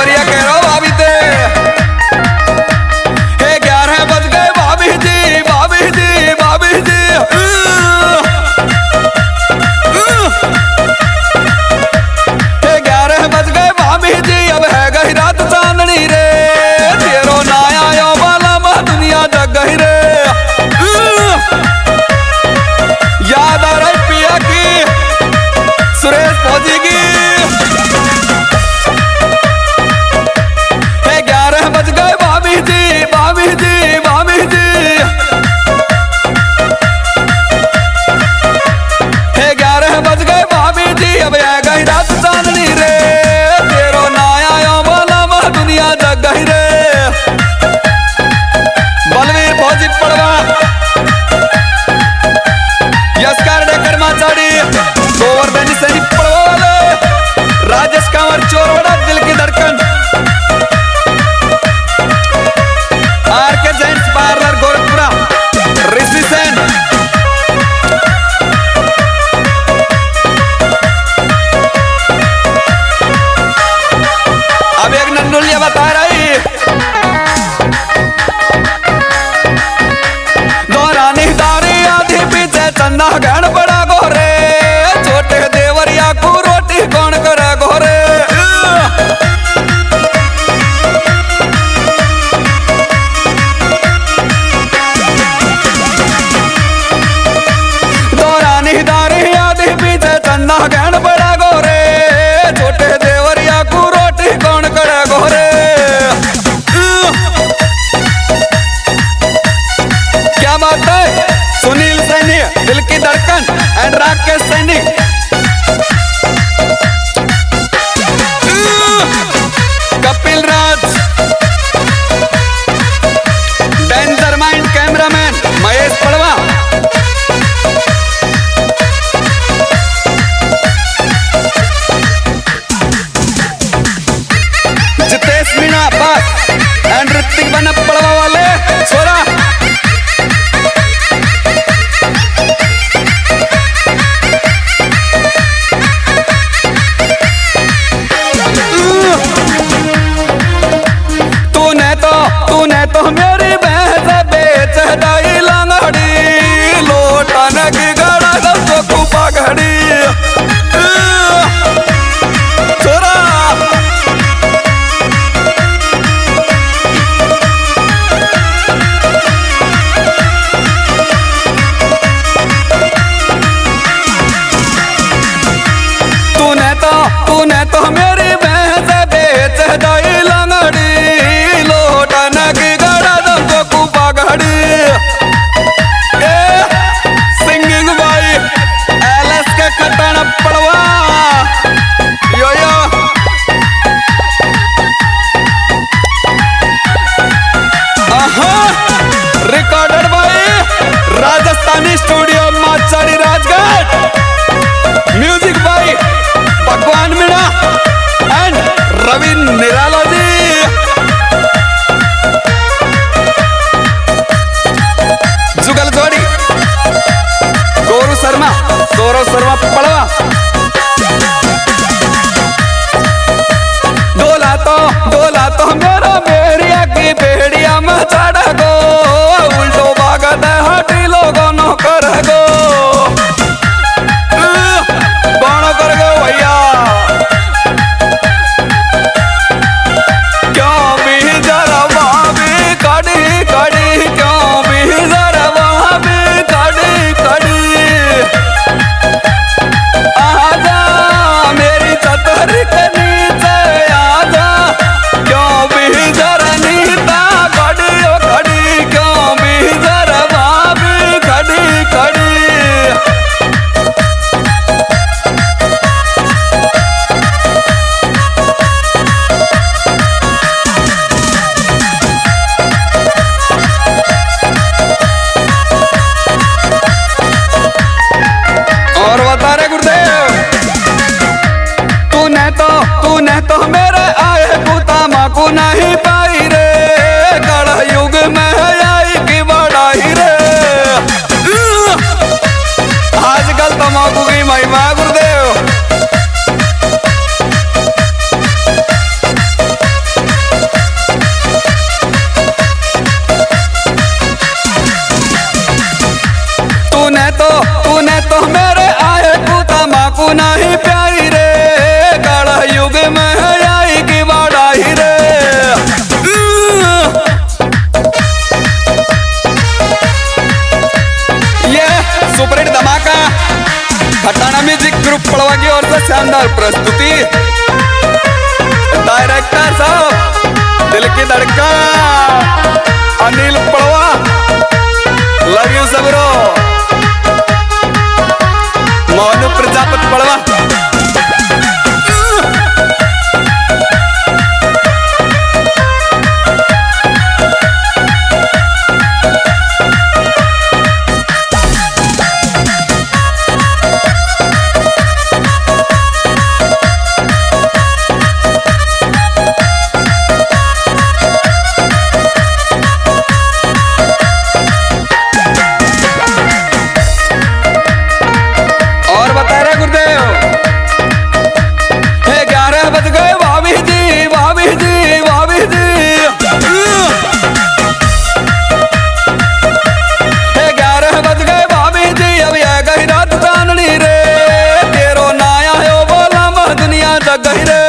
देवरिया कह रहा हूँ भाभी ते। हे 11 बज गए भाभी जी, भाभी जी, भाभी जी। हे 11 बज गए भाभी जी, अब है गई रात चांदनी रे। तेरो ना आयो वाला मा दुनिया जग गई रे। याद आ रही पिया की, सुरेश फौजी की। हे 11 बज गए भाभी जी, भाभी जी, भाभी जी। हे 11 बज गए भाभी जी, अब है गई रात चांदनी रे। तेरो ना आयो वाला मा दुनिया जग गई रे। बलवीर फौजी पड़वा, यस्कर डेकर माचाड़ी, गोवर्धन सैनिक पड़वा वाले, राजेश कंवर चोरवड़ा दिल की धड़कन, आर के जेंट्स पार्लर गोरखपुरा, ऋषि सेन। अब एक नंदुलिया बता रही, दोरानी दारी आधी पीछे चंदा गहन बड़ा गोरे। छोटे देवरिया को रोटी कौन करे गोरे। दोरानी दारी आधी पीछे चंदा गहन बड़ा गोरे। छोटे देवरिया को रोटी कौन करे गोरे। क्या बात है। Sunil Saini Dil Ki Dhadkan and Rakesh Saini, Kapil Raj, danger mind cameraman Mahesh Padwa, Jitesh Meena bass and Hrithik बना पड़वा वाले छोरा। तूने तो मेरी भैंस बेच दाई लंगड़ी। लोटन की गड़ा तो कुपा घड़ी छोरा। तूने तो मेरी भैंस बेच दाई लंगड़ी। लोटन की गड़ा तो कुपा घड़ी। सिंगिंग भाई एलएस के कटन पड़वा यो यो। रिकॉर्डेड भाई राजस्थानी स्टूडियो माचाड़ी राजगढ़। म्यूजिक भाई भगवान मीणा एंड रवि निराला जी। जुगल जोड़ी शर्मा, सौरव शर्मा पड़वा। डोला तो मेरा बेड़िया की बेड़िया में चढ़ गो। उल्टो भागत हटी लोगों नो कर गो। कौन कर गो भैया। को नहीं प्यारी रे, काला युग में आई की बड़ाई रे। ये सुपरहिट धमाका खटाना म्यूजिक ग्रुप पड़वा की ओर से शानदार प्रस्तुति। डायरेक्टर साहब दिल की धड़कन अनिल पड़वा, लव यू सबरो। मोनू प्रजापति पड़वा। गहरे